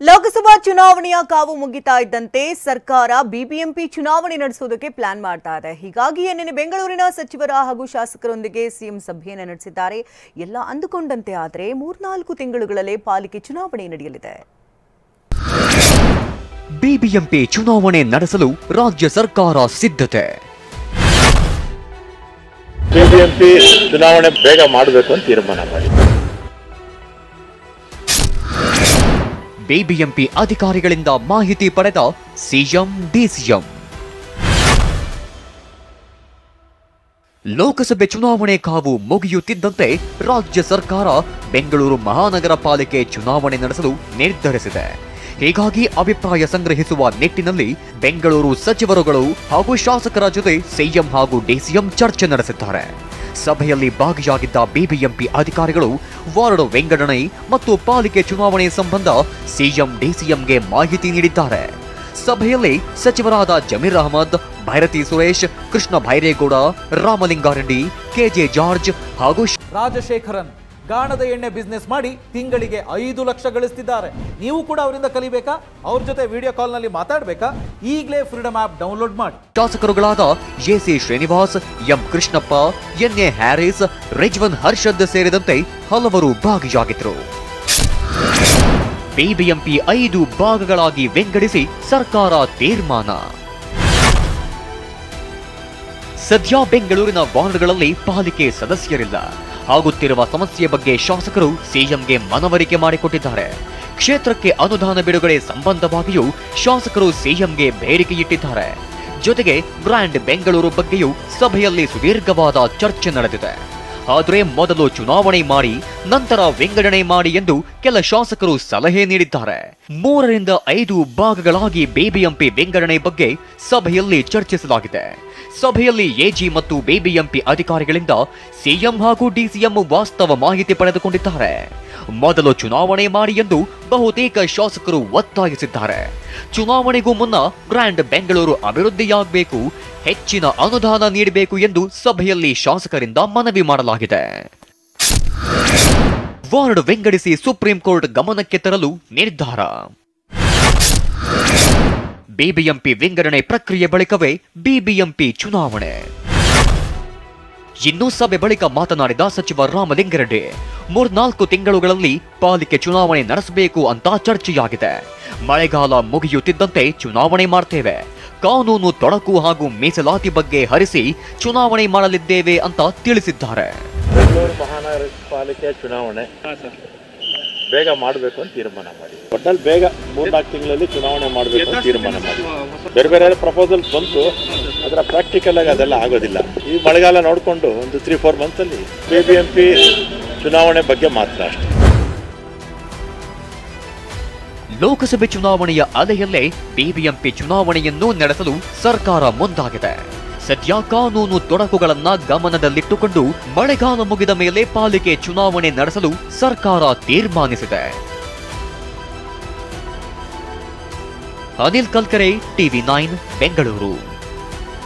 ಲೋಕಸಭಾ ಚುನಾವಣೆಯ ಕಾವು ಮುಗಿತಾ ಇದ್ದಂತೆ ಸರ್ಕಾರ ಬಿಬಿಎಂಪಿ ಚುನಾವಣೆ ನಡೆಸುವುದಕ್ಕೆ ಪ್ಲಾನ್ ಮಾಡ್ತಾ ಇದೆ. ಹೀಗಾಗಿ ನಿನ್ನೆ ಬೆಂಗಳೂರಿನ ಸಚಿವರ ಹಾಗೂ ಶಾಸಕರೊಂದಿಗೆ ಸಿಎಂ ಸಭೆಯನ್ನು ನಡೆಸಿದ್ದಾರೆ. ಎಲ್ಲ ಅಂದುಕೊಂಡಂತೆ ಆದರೆ 3-4 ತಿಂಗಳುಗಳಲ್ಲೇ ಪಾಲಿಕೆ ಚುನಾವಣೆ ನಡೆಯಲಿದೆ. ಬಿಬಿಎಂಪಿ ಚುನಾವಣೆ ನಡೆಸಲು ರಾಜ್ಯ ಸರ್ಕಾರ ಸಿದ್ಧತೆ. ಬಿಬಿಎಂಪಿ ಚುನಾವಣೆ ಬೇಗ ಮಾಡಬೇಕು ಅಂತ ತೀರ್ಮಾನ ಮಾಡಿ. ಬಿಬಿಎಂಪಿ ಅಧಿಕಾರಿಗಳಿಂದ ಮಾಹಿತಿ ಪಡೆದ ಸಿಎಂ ಡಿಸಿಎಂ. ಲೋಕಸಭೆ ಚುನಾವಣೆ ಕಾವು ಮುಗಿಯುತ್ತಿದ್ದಂತೆ ರಾಜ್ಯ ಸರ್ಕಾರ ಬೆಂಗಳೂರು ಮಹಾನಗರ ಪಾಲಿಕೆ ಚುನಾವಣೆ ನಡೆಸಲು ನಿರ್ಧರಿಸಿದೆ. ಹೀಗಾಗಿ ಅಭಿಪ್ರಾಯ ಸಂಗ್ರಹಿಸುವ ನಿಟ್ಟಿನಲ್ಲಿ ಬೆಂಗಳೂರು ಸಚಿವರುಗಳು ಹಾಗೂ ಶಾಸಕರ ಜೊತೆ ಸಿಎಂ ಹಾಗೂ ಡಿಸಿಎಂ ಚರ್ಚೆ ನಡೆಸಿದ್ದಾರೆ. ಸಭೆಯಲ್ಲಿ ಭಾಗಿಯಾಗಿದ್ದ ಬಿಬಿಎಂಪಿ ಅಧಿಕಾರಿಗಳು ವಾರ್ಡ್ ವಿಂಗಡಣೆ ಮತ್ತು ಪಾಲಿಕೆ ಚುನಾವಣೆ ಸಂಬಂಧ ಸಿಎಂ ಡಿಸಿಎಂಗೆ ಮಾಹಿತಿ ನೀಡಿದ್ದಾರೆ. ಸಭೆಯಲ್ಲಿ ಸಚಿವರಾದ ಜಮೀರ್ ಅಹಮದ್, ಭೈರತಿ ಸುರೇಶ್, ಕೃಷ್ಣ ಭೈರೇಗೌಡ, ರಾಮಲಿಂಗಾರೆಡ್ಡಿ, ಕೆಜೆ ಜಾರ್ಜ್ ಹಾಗೂ ರಾಜಶೇಖರನ್ ಗಾಣದ ಎಣ್ಣೆ ಬಿಸ್ನೆಸ್ ಮಾಡಿ ತಿಂಗಳಿಗೆ 5 ಲಕ್ಷ ಗಳಿಸ್ತಿದ್ದಾರೆ. ನೀವು ಕೂಡ ಅವರಿಂದ ಕಲಿಬೇಕಾ? ಅವ್ರ ಜೊತೆ ವಿಡಿಯೋ ಕಾಲ್ ನಲ್ಲಿ ಮಾತಾಡಬೇಕಾ? ಈಗಲೇ ಫ್ರೀಡಮ್ ಆಪ್ ಡೌನ್ಲೋಡ್ ಮಾಡಿ. ಶಾಸಕರುಗಳಾದ A C Srinivas, M Krishnappa, N A Haris, Rizwan Harshad ಸೇರಿದಂತೆ ಹಲವರು ಭಾಗಿಯಾಗಿದ್ದರು. ಬಿಬಿಎಂಪಿ 5 ಭಾಗಗಳಾಗಿ ವಿಂಗಡಿಸಿ ಸರ್ಕಾರ ತೀರ್ಮಾನ. ಸದ್ಯ ಬೆಂಗಳೂರಿನ ವಾರ್ಡ್ಗಳಲ್ಲಿ ಪಾಲಿಕೆ ಸದಸ್ಯರಿಲ್ಲ. ಆಗುತ್ತಿರುವ ಸಮಸ್ಯೆ ಬಗ್ಗೆ ಶಾಸಕರು ಸಿಎಂಗೆ ಮನವರಿಕೆ ಮಾಡಿಕೊಟ್ಟಿದ್ದಾರೆ. ಕ್ಷೇತ್ರಕ್ಕೆ ಅನುದಾನ ಬಿಡುಗಡೆ ಸಂಬಂಧವಾಗಿಯೂ ಶಾಸಕರು ಸಿಎಂಗೆ ಬೇಡಿಕೆ ಇಟ್ಟಿದ್ದಾರೆ. ಜೊತೆಗೆ ಬ್ರ್ಯಾಂಡ್ ಬೆಂಗಳೂರು ಬಗ್ಗೆಯೂ ಸಭೆಯಲ್ಲಿ ಸುದೀರ್ಘವಾದ ಚರ್ಚೆ ನಡೆದಿದೆ. ಆದರೆ ಮೊದಲು ಚುನಾವಣೆ ಮಾಡಿ ನಂತರ ವಿಂಗಡಣೆ ಮಾಡಿ ಎಂದು ಕೆಲ ಶಾಸಕರು ಸಲಹೆ ನೀಡಿದ್ದಾರೆ. 3-5 ಭಾಗಗಳಾಗಿ ಬಿಬಿಎಂಪಿ ವಿಂಗಡಣೆ ಬಗ್ಗೆ ಸಭೆಯಲ್ಲಿ ಚರ್ಚಿಸಲಾಗಿದೆ. ಸಭೆಯಲ್ಲಿ ಎಜಿ ಮತ್ತು ಬಿಬಿಎಂಪಿ ಅಧಿಕಾರಿಗಳಿಂದ ಸಿಎಂ ಹಾಗೂ ಡಿಸಿಎಂ ವಾಸ್ತವ ಮಾಹಿತಿ ಪಡೆದುಕೊಂಡಿದ್ದಾರೆ. ಮೊದಲು ಚುನಾವಣೆ ಮಾಡಿ ಎಂದು ಬಹುತೇಕ ಶಾಸಕರು ಒತ್ತಾಯಿಸಿದ್ದಾರೆ. ಚುನಾವಣೆಗೂ ಮುನ್ನ ಬ್ರ್ಯಾಂಡ್ ಬೆಂಗಳೂರು ಅಭಿವೃದ್ಧಿಯಾಗಬೇಕು, ಹೆಚ್ಚಿನ ಅನುದಾನ ನೀಡಬೇಕು ಎಂದು ಸಭೆಯಲ್ಲಿ ಶಾಸಕರಿಂದ ಮನವಿ ಮಾಡಲಾಗಿದೆ. ವಾರ್ಡ್ ವಿಂಗಡಿಸಿ ಸುಪ್ರೀಂ ಕೋರ್ಟ್ ಗಮನಕ್ಕೆ ತರಲು ನಿರ್ಧಾರ. ಬಿಬಿಎಂಪಿ ವಿಂಗಡಣೆ ಪ್ರಕ್ರಿಯೆ ಬಳಿಕವೇ ಬಿಬಿಎಂಪಿ ಚುನಾವಣೆ. ಇನ್ನು ಸಭೆ ಬಳಿಕ ಮಾತನಾಡಿದ ಸಚಿವ ರಾಮಲಿಂಗಾರೆಡ್ಡಿ, 3-4 ತಿಂಗಳುಗಳಲ್ಲಿ ಪಾಲಿಕೆ ಚುನಾವಣೆ ನಡೆಸಬೇಕು ಅಂತ ಚರ್ಚೆಯಾಗಿದೆ. ಮಳೆಗಾಲ ಮುಗಿಯುತ್ತಿದ್ದಂತೆ ಚುನಾವಣೆ ಮಾಡ್ತೇವೆ. ಕಾನೂನು ತೊಡಕು ಹಾಗೂ ಮೀಸಲಾತಿ ಬಗ್ಗೆ ಹರಿಸಿ ಚುನಾವಣೆ ಮಾಡಲಿದ್ದೇವೆ ಅಂತ ತಿಳಿಸಿದ್ದಾರೆ. ಬೆಂಗಳೂರು ಮಹಾನಗರ ಪಾಲಿಕೆ ಚುನಾವಣೆ ಬೇಗ ಮಾಡಬೇಕು ಅಂತ ತೀರ್ಮಾನ ಮಾಡಿ. ಒಟ್ಟಲ್ಲಿ ಬೇಗ 3-4 ತಿಂಗಳಲ್ಲಿ ಚುನಾವಣೆ ಮಾಡಬೇಕು ಅಂತ ತೀರ್ಮಾನ ಮಾಡಿ. ಬೇರೆ ಬೇರೆ ಪ್ರಪೋಸಲ್ ಬಂತು, ಅದರ ಪ್ರಾಕ್ಟಿಕಲ್ ಆಗಿ ಅದೆಲ್ಲ ಆಗೋದಿಲ್ಲ. ಈ ಮಳೆಗಾಲ ನೋಡಿಕೊಂಡು ಒಂದು 3-4 ಮಂತ್ಸಲ್ಲಿ ಬಿಬಿಎಂಪಿ ಚುನಾವಣೆ ಬಗ್ಗೆ ಮಾತ್ರ ಅಷ್ಟೇ. ಲೋಕಸಭೆ ಚುನಾವಣೆಯ ಅಲೆಯಲ್ಲೇ ಬಿಬಿಎಂಪಿ ಚುನಾವಣೆಯನ್ನು ನಡೆಸಲು ಸರ್ಕಾರ ಮುಂದಾಗಿದೆ. ಸದ್ಯ ಕಾನೂನು ತೊಡಕುಗಳನ್ನ ಗಮನದಲ್ಲಿಟ್ಟುಕೊಂಡು ಮಳೆಗಾಲ ಮುಗಿದ ಮೇಲೆ ಪಾಲಿಕೆ ಚುನಾವಣೆ ನಡೆಸಲು ಸರ್ಕಾರ ತೀರ್ಮಾನಿಸಿದೆ. ಅನಿಲ್ ಕಲ್ಕರೆ, ಟಿವಿ9 ಬೆಂಗಳೂರು.